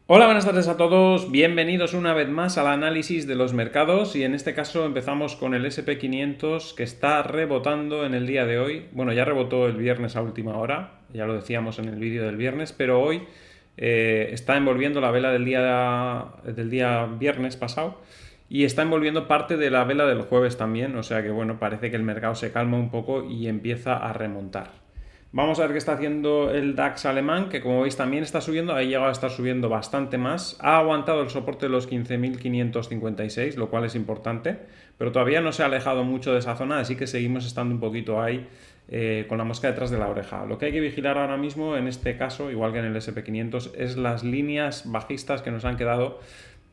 Hola, buenas tardes a todos. Bienvenidos una vez más al análisis de los mercados y en este caso empezamos con el SP 500 que está rebotando en el día de hoy. Bueno, ya rebotó el viernes a última hora, ya lo decíamos en el vídeo del viernes, pero hoy está envolviendo la vela del día viernes pasado y está envolviendo parte de la vela del jueves también, o sea que bueno, parece que el mercado se calma un poco y empieza a remontar. Vamos a ver qué está haciendo el DAX alemán, que como veis también está subiendo, ha llegado a estar subiendo bastante más. Ha aguantado el soporte de los 15.556, lo cual es importante, pero todavía no se ha alejado mucho de esa zona, así que seguimos estando un poquito ahí con la mosca detrás de la oreja. Lo que hay que vigilar ahora mismo, en este caso, igual que en el SP 500, es las líneas bajistas que nos han quedado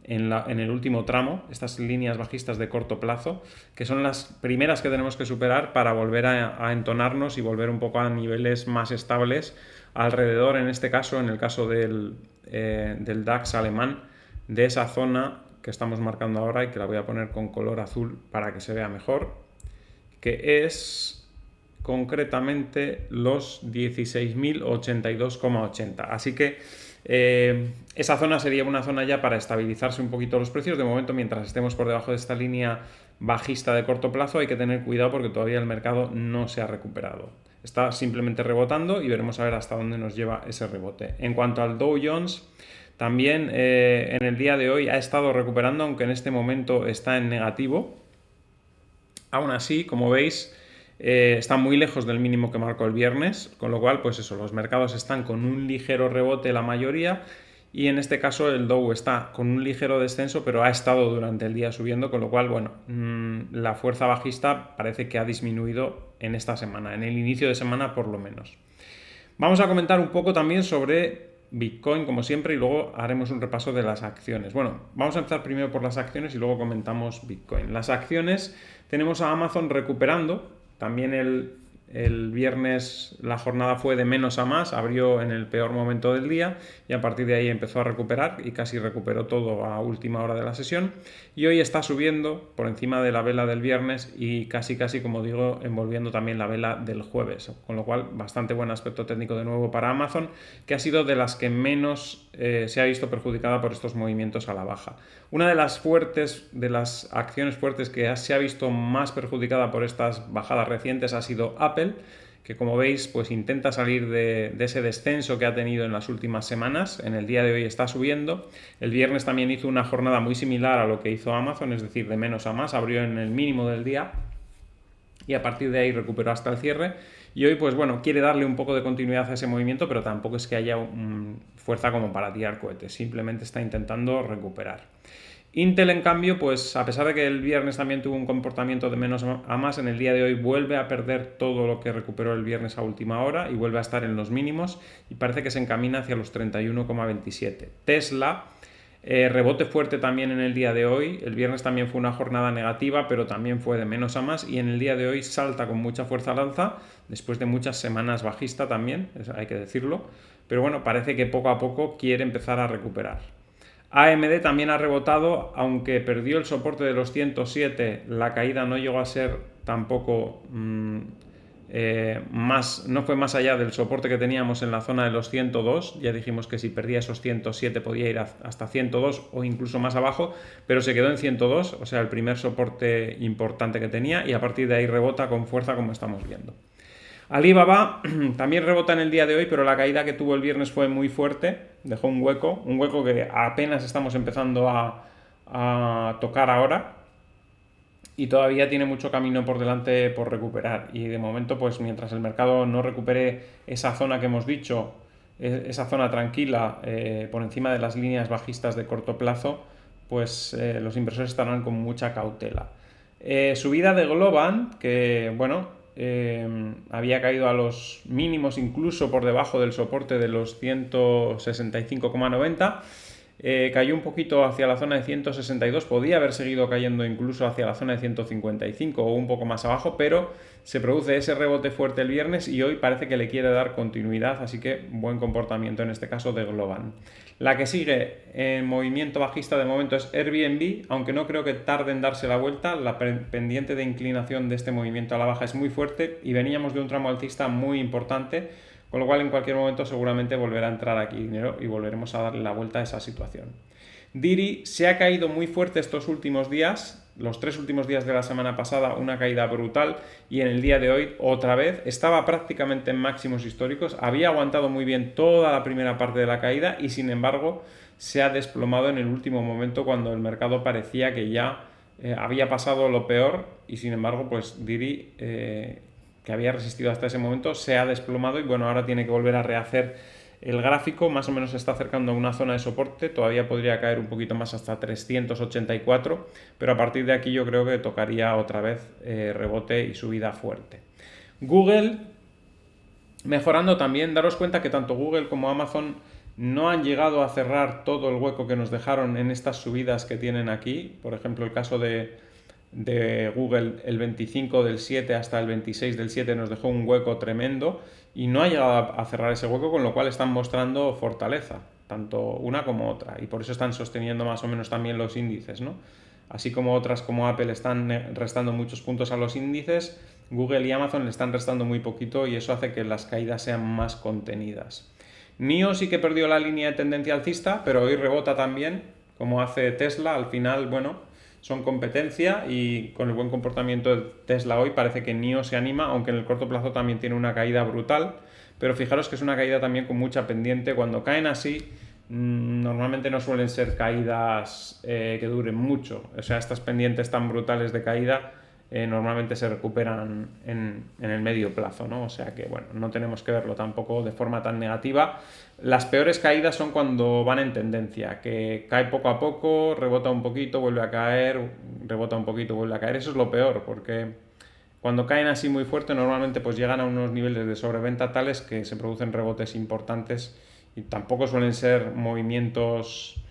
en el último tramo, estas líneas bajistas de corto plazo, que son las primeras que tenemos que superar para volver a entonarnos y volver un poco a niveles más estables alrededor, en este caso, en el caso del DAX alemán, de esa zona que estamos marcando ahora y que la voy a poner con color azul para que se vea mejor, que es concretamente los 16.082,80. Así que esa zona sería una zona ya para estabilizarse un poquito los precios. De momento, mientras estemos por debajo de esta línea bajista de corto plazo, hay que tener cuidado porque todavía el mercado no se ha recuperado. Está simplemente rebotando y veremos a ver hasta dónde nos lleva ese rebote. En cuanto al Dow Jones, también en el día de hoy ha estado recuperando, aunque en este momento está en negativo. Aún así, como veis, está muy lejos del mínimo que marcó el viernes, con lo cual, pues eso, los mercados están con un ligero rebote la mayoría y en este caso el Dow está con un ligero descenso, pero ha estado durante el día subiendo, con lo cual, bueno, la fuerza bajista parece que ha disminuido en esta semana, en el inicio de semana por lo menos. Vamos a comentar un poco también sobre Bitcoin, como siempre, y luego haremos un repaso de las acciones. Bueno, vamos a empezar primero por las acciones y luego comentamos Bitcoin. Las acciones, tenemos a Amazon recuperando, también el viernes la jornada fue de menos a más, abrió en el peor momento del día y a partir de ahí empezó a recuperar y casi recuperó todo a última hora de la sesión. Y hoy está subiendo por encima de la vela del viernes y casi, como digo, envolviendo también la vela del jueves. Con lo cual, bastante buen aspecto técnico de nuevo para Amazon, que ha sido de las que menos se ha visto perjudicada por estos movimientos a la baja. Una de las acciones fuertes que se ha visto más perjudicada por estas bajadas recientes ha sido Apple, que como veis pues intenta salir de ese descenso que ha tenido en las últimas semanas. En el día de hoy está subiendo. El viernes también hizo una jornada muy similar a lo que hizo Amazon, es decir, de menos a más, abrió en el mínimo del día y a partir de ahí recuperó hasta el cierre. Y hoy, pues bueno, quiere darle un poco de continuidad a ese movimiento, pero tampoco es que haya fuerza como para tirar cohetes, simplemente está intentando recuperar. Intel, en cambio, pues a pesar de que el viernes también tuvo un comportamiento de menos a más, en el día de hoy vuelve a perder todo lo que recuperó el viernes a última hora y vuelve a estar en los mínimos y parece que se encamina hacia los 31,27. Tesla, rebote fuerte también en el día de hoy. El viernes también fue una jornada negativa, pero también fue de menos a más y en el día de hoy salta con mucha fuerza al alza, después de muchas semanas bajista también, hay que decirlo, pero bueno, parece que poco a poco quiere empezar a recuperar. AMD también ha rebotado, aunque perdió el soporte de los 107, la caída no llegó a ser tampoco no fue más allá del soporte que teníamos en la zona de los 102. Ya dijimos que si perdía esos 107 podía ir hasta 102 o incluso más abajo, pero se quedó en 102, o sea, el primer soporte importante que tenía, y a partir de ahí rebota con fuerza como estamos viendo. Alibaba también rebota en el día de hoy, pero la caída que tuvo el viernes fue muy fuerte, dejó un hueco que apenas estamos empezando a tocar ahora y todavía tiene mucho camino por delante por recuperar. Y de momento, pues mientras el mercado no recupere esa zona que hemos dicho, esa zona tranquila por encima de las líneas bajistas de corto plazo, pues los inversores estarán con mucha cautela. Subida de Globant, que bueno, había caído a los mínimos, incluso por debajo del soporte de los 165,90. Cayó un poquito hacia la zona de 162, podía haber seguido cayendo incluso hacia la zona de 155 o un poco más abajo, pero se produce ese rebote fuerte el viernes y hoy parece que le quiere dar continuidad, así que buen comportamiento en este caso de Globant. La que sigue en movimiento bajista de momento es Airbnb, aunque no creo que tarde en darse la vuelta. La pendiente de inclinación de este movimiento a la baja es muy fuerte y veníamos de un tramo alcista muy importante, con lo cual en cualquier momento seguramente volverá a entrar aquí dinero y volveremos a darle la vuelta a esa situación. Didi se ha caído muy fuerte estos últimos días, los 3 últimos días de la semana pasada una caída brutal y en el día de hoy otra vez estaba prácticamente en máximos históricos, había aguantado muy bien toda la primera parte de la caída y sin embargo se ha desplomado en el último momento cuando el mercado parecía que ya había pasado lo peor y sin embargo pues Didi que había resistido hasta ese momento se ha desplomado y bueno, ahora tiene que volver a rehacer el gráfico, más o menos se está acercando a una zona de soporte, todavía podría caer un poquito más hasta 384, pero a partir de aquí yo creo que tocaría otra vez rebote y subida fuerte. Google mejorando también, daros cuenta que tanto Google como Amazon no han llegado a cerrar todo el hueco que nos dejaron en estas subidas que tienen aquí, por ejemplo el caso de Google el 25 del 7 hasta el 26 del 7 nos dejó un hueco tremendo y no ha llegado a cerrar ese hueco, con lo cual están mostrando fortaleza, tanto una como otra, y por eso están sosteniendo más o menos también los índices, ¿no? Así como otras como Apple están restando muchos puntos a los índices, Google y Amazon le están restando muy poquito y eso hace que las caídas sean más contenidas. NIO sí que perdió la línea de tendencia alcista, pero hoy rebota también, como hace Tesla. Al final, bueno, son competencia y con el buen comportamiento de Tesla hoy parece que NIO se anima, aunque en el corto plazo también tiene una caída brutal, pero fijaros que es una caída también con mucha pendiente. Cuando caen así, normalmente no suelen ser caídas que duren mucho, o sea, estas pendientes tan brutales de caída normalmente se recuperan en el medio plazo, ¿no? O sea que, bueno, no tenemos que verlo tampoco de forma tan negativa. Las peores caídas son cuando van en tendencia, que cae poco a poco, rebota un poquito, vuelve a caer, rebota un poquito, vuelve a caer. Eso es lo peor, porque cuando caen así muy fuerte, normalmente pues llegan a unos niveles de sobreventa tales que se producen rebotes importantes y tampoco suelen ser movimientos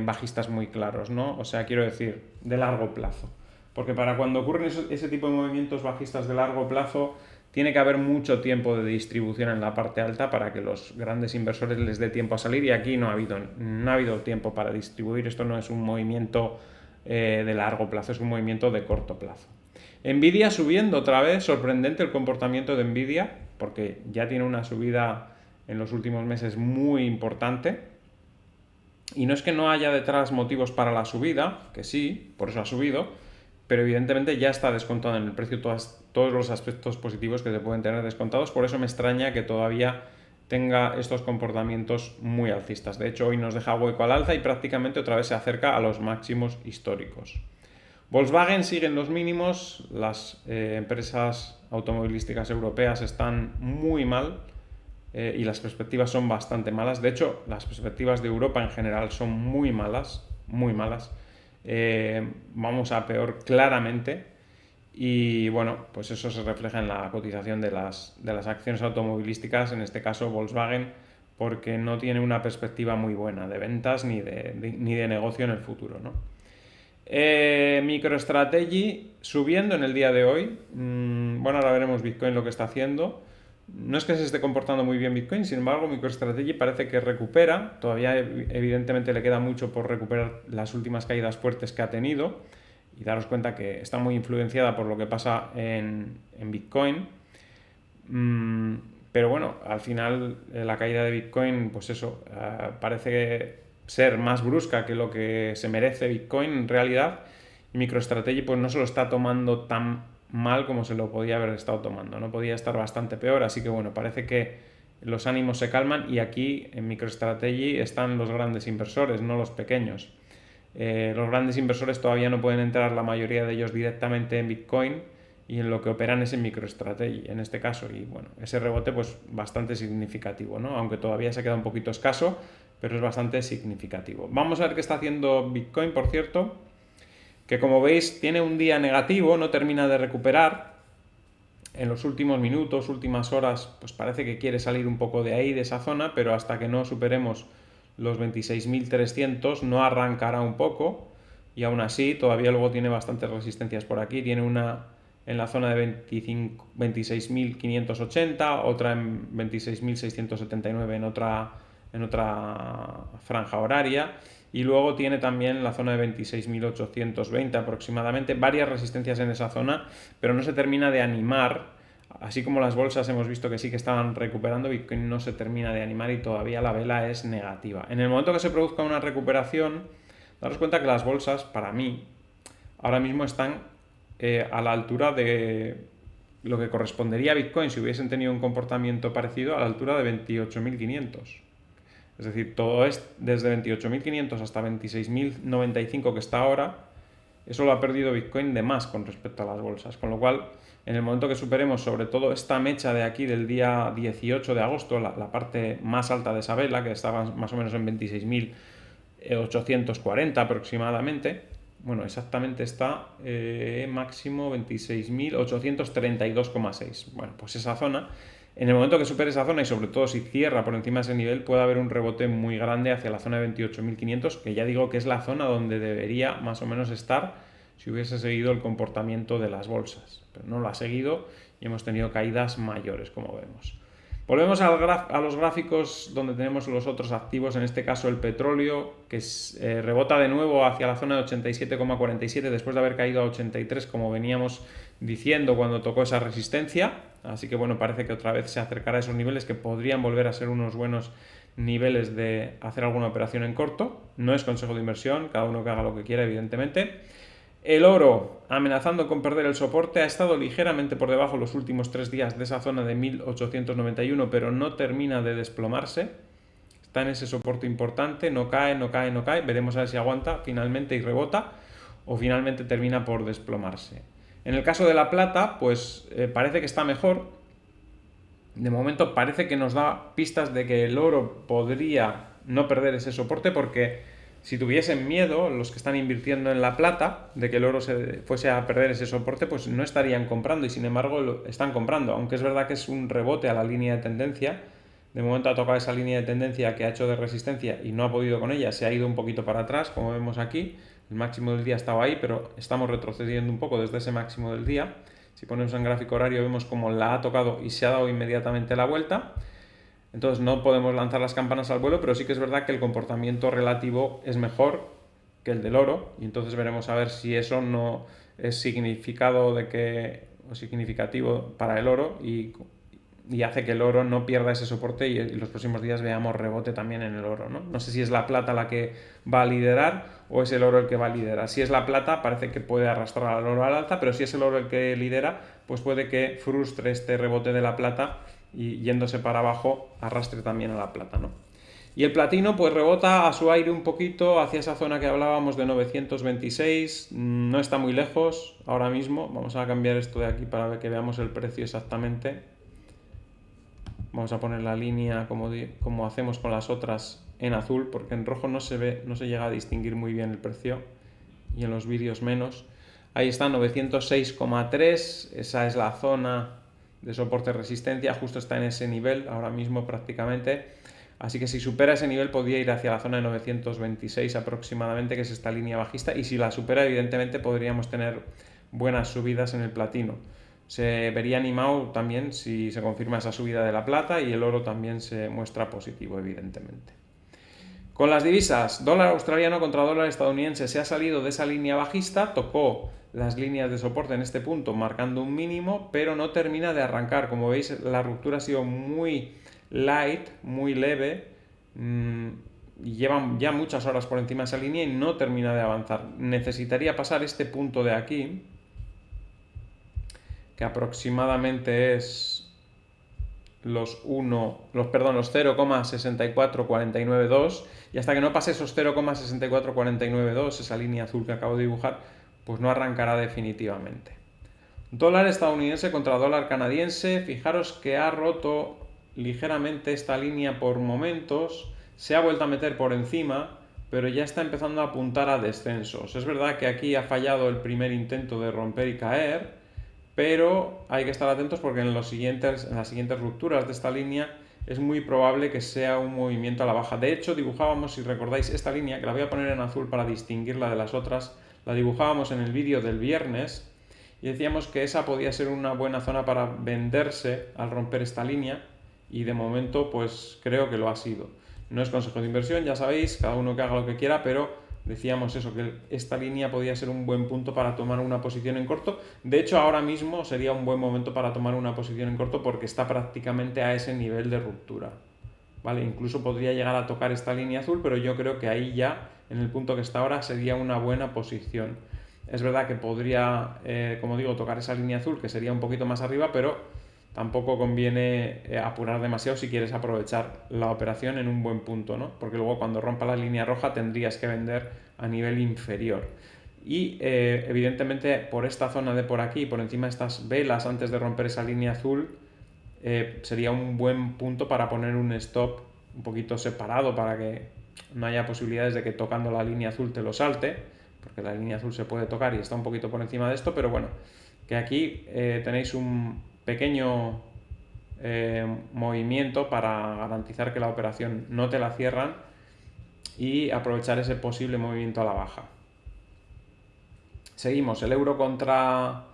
bajistas muy claros, ¿no? O sea, quiero decir, de largo plazo. Porque para cuando ocurren ese tipo de movimientos bajistas de largo plazo, tiene que haber mucho tiempo de distribución en la parte alta para que los grandes inversores les dé tiempo a salir y aquí no ha habido tiempo para distribuir. Esto no es un movimiento de largo plazo, es un movimiento de corto plazo. Nvidia subiendo otra vez, sorprendente el comportamiento de Nvidia, porque ya tiene una subida en los últimos meses muy importante. Y no es que no haya detrás motivos para la subida, que sí, por eso ha subido, pero evidentemente ya está descontado en el precio todos los aspectos positivos que se pueden tener descontados. Por eso me extraña que todavía tenga estos comportamientos muy alcistas. De hecho, hoy nos deja hueco al alza y prácticamente otra vez se acerca a los máximos históricos. Volkswagen sigue en los mínimos, las empresas automovilísticas europeas están muy mal y las perspectivas son bastante malas. De hecho, las perspectivas de Europa en general son muy malas, muy malas. Vamos a peor claramente y bueno, pues eso se refleja en la cotización de las acciones automovilísticas, en este caso Volkswagen, porque no tiene una perspectiva muy buena de ventas ni de negocio en el futuro, ¿no? MicroStrategy subiendo en el día de hoy. Bueno, ahora veremos Bitcoin lo que está haciendo. No es que se esté comportando muy bien Bitcoin, sin embargo MicroStrategy parece que recupera, todavía evidentemente le queda mucho por recuperar las últimas caídas fuertes que ha tenido y daros cuenta que está muy influenciada por lo que pasa en Bitcoin, pero bueno, al final la caída de Bitcoin pues eso, parece ser más brusca que lo que se merece Bitcoin en realidad y MicroStrategy pues no se lo está tomando tan mal como se lo podía haber estado tomando, no podía estar bastante peor, así que bueno, parece que los ánimos se calman y aquí en MicroStrategy están los grandes inversores, no los pequeños. Los grandes inversores todavía no pueden entrar, la mayoría de ellos directamente en Bitcoin y en lo que operan es en MicroStrategy en este caso y bueno, ese rebote pues bastante significativo, ¿no? Aunque todavía se queda un poquito escaso, pero es bastante significativo. Vamos a ver qué está haciendo Bitcoin, por cierto, que como veis tiene un día negativo, no termina de recuperar. En los últimos minutos, últimas horas, pues parece que quiere salir un poco de ahí, de esa zona, pero hasta que no superemos los 26.300 no arrancará un poco y aún así todavía luego tiene bastantes resistencias por aquí. Tiene una en la zona de 26.580, otra en 26.679 en otra franja horaria y luego tiene también la zona de 26.820 aproximadamente, varias resistencias en esa zona, pero no se termina de animar Así como las bolsas hemos visto que sí que estaban recuperando, Bitcoin no se termina de animar y todavía la vela es negativa. En el momento que se produzca una recuperación, daros cuenta que las bolsas, para mí, ahora mismo están a la altura de lo que correspondería a Bitcoin si hubiesen tenido un comportamiento parecido, a la altura de 28.500. Es decir, todo es desde 28.500 hasta 26.095 que está ahora, eso lo ha perdido Bitcoin de más con respecto a las bolsas. Con lo cual, en el momento que superemos sobre todo esta mecha de aquí del día 18 de agosto, la parte más alta de esa vela, que estaba más o menos en 26.840 aproximadamente, bueno, exactamente está máximo 26.832,6. Bueno, pues esa zona, en el momento que supere esa zona y sobre todo si cierra por encima de ese nivel, puede haber un rebote muy grande hacia la zona de 28.500, que ya digo que es la zona donde debería más o menos estar si hubiese seguido el comportamiento de las bolsas. Pero no lo ha seguido y hemos tenido caídas mayores, como vemos. Volvemos a los gráficos donde tenemos los otros activos, en este caso el petróleo, que rebota de nuevo hacia la zona de 87,47 después de haber caído a 83, como veníamos diciendo cuando tocó esa resistencia. Así que bueno, parece que otra vez se acercará a esos niveles que podrían volver a ser unos buenos niveles de hacer alguna operación en corto. No es consejo de inversión, cada uno que haga lo que quiera, evidentemente. El oro, amenazando con perder el soporte, ha estado ligeramente por debajo los últimos 3 días de esa zona de 1891, pero no termina de desplomarse. Está en ese soporte importante, no cae, no cae, no cae. Veremos a ver si aguanta finalmente y rebota o finalmente termina por desplomarse. En el caso de la plata, pues parece que está mejor. De momento parece que nos da pistas de que el oro podría no perder ese soporte porque si tuviesen miedo los que están invirtiendo en la plata de que el oro se fuese a perder ese soporte, pues no estarían comprando y sin embargo lo están comprando, aunque es verdad que es un rebote a la línea de tendencia. De momento ha tocado esa línea de tendencia que ha hecho de resistencia y no ha podido con ella, se ha ido un poquito para atrás, como vemos aquí. El máximo del día estaba ahí, pero estamos retrocediendo un poco desde ese máximo del día. Si ponemos en gráfico horario vemos cómo la ha tocado y se ha dado inmediatamente la vuelta. Entonces no podemos lanzar las campanas al vuelo, pero sí que es verdad que el comportamiento relativo es mejor que el del oro y entonces veremos a ver si eso no es significado de que, o significativo para el oro y hace que el oro no pierda ese soporte y en los próximos días veamos rebote también en el oro, ¿no? No sé si es la plata la que va a liderar o es el oro el que va a liderar. Si es la plata parece que puede arrastrar al oro al alza, pero si es el oro el que lidera, pues puede que frustre este rebote de la plata y yéndose para abajo arrastre también a la plata, ¿no? Y el platino pues rebota a su aire un poquito hacia esa zona que hablábamos de 926, no está muy lejos ahora mismo. Vamos a cambiar esto de aquí para que veamos el precio exactamente. Vamos a poner la línea como hacemos con las otras en azul, porque en rojo no se ve, no se llega a distinguir muy bien el precio y en los vídeos menos. Ahí está 906,3, esa es la zona de soporte resistencia, justo está en ese nivel ahora mismo prácticamente. Así que si supera ese nivel podría ir hacia la zona de 926 aproximadamente, que es esta línea bajista, y si la supera evidentemente podríamos tener buenas subidas en el platino. Se vería animado también si se confirma esa subida de la plata y el oro también se muestra positivo evidentemente. Con las divisas, dólar australiano contra dólar estadounidense se ha salido de esa línea bajista, tocó las líneas de soporte en este punto marcando un mínimo, pero no termina de arrancar. Como veis, la ruptura ha sido muy light, muy leve, llevan ya muchas horas por encima de esa línea y no termina de avanzar. Necesitaría pasar este punto de aquí, que aproximadamente es los 0,64492 y hasta que no pase esos 0,64492, esa línea azul que acabo de dibujar, pues no arrancará definitivamente. Dólar estadounidense contra dólar canadiense, fijaros que ha roto ligeramente esta línea por momentos, se ha vuelto a meter por encima, pero ya está empezando a apuntar a descensos. Es verdad que aquí ha fallado el primer intento de romper y caer, pero hay que estar atentos porque en las siguientes rupturas de esta línea es muy probable que sea un movimiento a la baja. De hecho, dibujábamos, si recordáis, esta línea, que la voy a poner en azul para distinguirla de las otras, la dibujábamos en el vídeo del viernes y decíamos que esa podía ser una buena zona para venderse al romper esta línea y de momento pues creo que lo ha sido. No es consejo de inversión, ya sabéis, cada uno que haga lo que quiera, pero decíamos eso, que esta línea podía ser un buen punto para tomar una posición en corto. De hecho, ahora mismo sería un buen momento para tomar una posición en corto porque está prácticamente a ese nivel de ruptura. ¿Vale? Incluso podría llegar a tocar esta línea azul, pero yo creo que ahí ya, en el punto que está ahora, sería una buena posición. Es verdad que podría, como digo, tocar esa línea azul, que sería un poquito más arriba, pero tampoco conviene apurar demasiado si quieres aprovechar la operación en un buen punto, ¿no? Porque luego cuando rompa la línea roja tendrías que vender a nivel inferior. Y evidentemente por esta zona de por aquí, por encima de estas velas antes de romper esa línea azul, sería un buen punto para poner un stop un poquito separado para que no haya posibilidades de que tocando la línea azul te lo salte, porque la línea azul se puede tocar y está un poquito por encima de esto, pero bueno, que aquí tenéis un pequeño movimiento para garantizar que la operación no te la cierran y aprovechar ese posible movimiento a la baja. Seguimos, el euro contra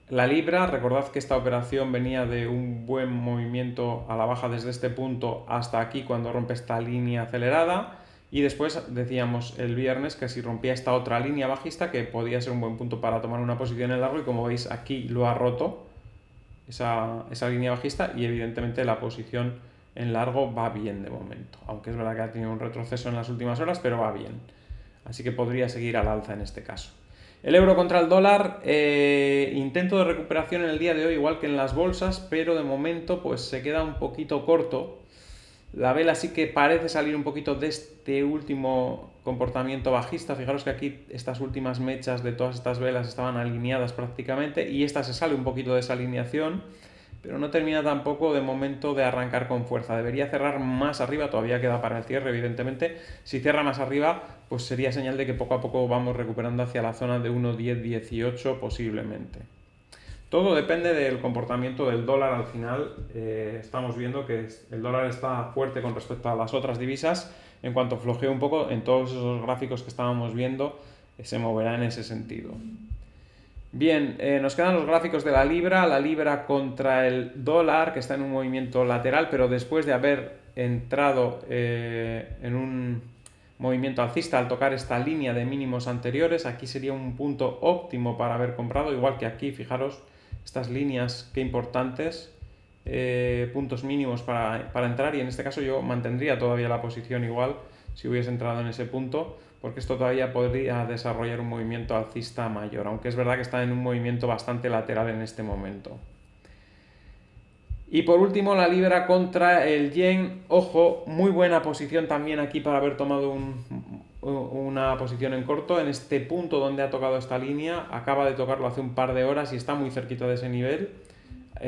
la libra. Recordad que esta operación venía de un buen movimiento a la baja desde este punto hasta aquí cuando rompe esta línea acelerada, y después decíamos el viernes que si rompía esta otra línea bajista que podía ser un buen punto para tomar una posición en largo, y como veis aquí lo ha roto esa línea bajista y evidentemente la posición en largo va bien de momento, aunque es verdad que ha tenido un retroceso en las últimas horas, pero va bien, así que podría seguir al alza en este caso. El euro contra el dólar, intento de recuperación en el día de hoy igual que en las bolsas, pero de momento pues se queda un poquito corto. La vela sí que parece salir un poquito de este último comportamiento bajista. Fijaros que aquí estas últimas mechas de todas estas velas estaban alineadas prácticamente y esta se sale un poquito de esa alineación, pero no termina tampoco de momento de arrancar con fuerza. Debería cerrar más arriba, todavía queda para el cierre evidentemente. Si cierra más arriba, pues sería señal de que poco a poco vamos recuperando hacia la zona de 1.1018 posiblemente. Todo depende del comportamiento del dólar al final. Estamos viendo que el dólar está fuerte con respecto a las otras divisas. En cuanto flojee un poco, en todos esos gráficos que estábamos viendo, se moverá en ese sentido. Bien, nos quedan los gráficos de la libra contra el dólar, que está en un movimiento lateral, pero después de haber entrado en un movimiento alcista al tocar esta línea de mínimos anteriores. Aquí sería un punto óptimo para haber comprado, igual que aquí, fijaros, estas líneas, qué importantes, puntos mínimos para entrar, y en este caso yo mantendría todavía la posición igual si hubiese entrado en ese punto, porque esto todavía podría desarrollar un movimiento alcista mayor, aunque es verdad que está en un movimiento bastante lateral en este momento. Y por último, la libra contra el yen. Ojo, muy buena posición también aquí para haber tomado una posición en corto en este punto donde ha tocado esta línea. Acaba de tocarlo hace un par de horas y está muy cerquita de ese nivel.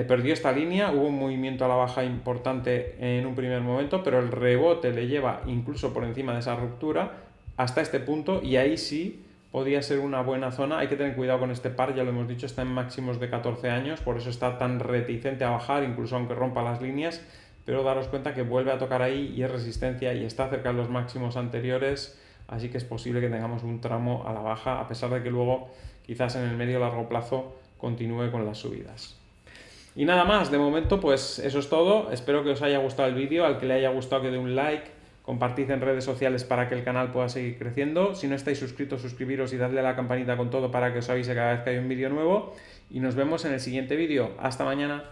Perdió esta línea, hubo un movimiento a la baja importante en un primer momento, pero el rebote le lleva incluso por encima de esa ruptura hasta este punto, y ahí sí podría ser una buena zona. Hay que tener cuidado con este par, ya lo hemos dicho, está en máximos de 14 años, por eso está tan reticente a bajar, incluso aunque rompa las líneas, pero daros cuenta que vuelve a tocar ahí y es resistencia y está cerca de los máximos anteriores, así que es posible que tengamos un tramo a la baja, a pesar de que luego quizás en el medio largo plazo continúe con las subidas. Y nada más, de momento pues eso es todo. Espero que os haya gustado el vídeo. Al que le haya gustado, que dé un like, compartid en redes sociales para que el canal pueda seguir creciendo. Si no estáis suscritos, suscribiros y dadle a la campanita con todo para que os avise cada vez que hay un vídeo nuevo. Y nos vemos en el siguiente vídeo. Hasta mañana.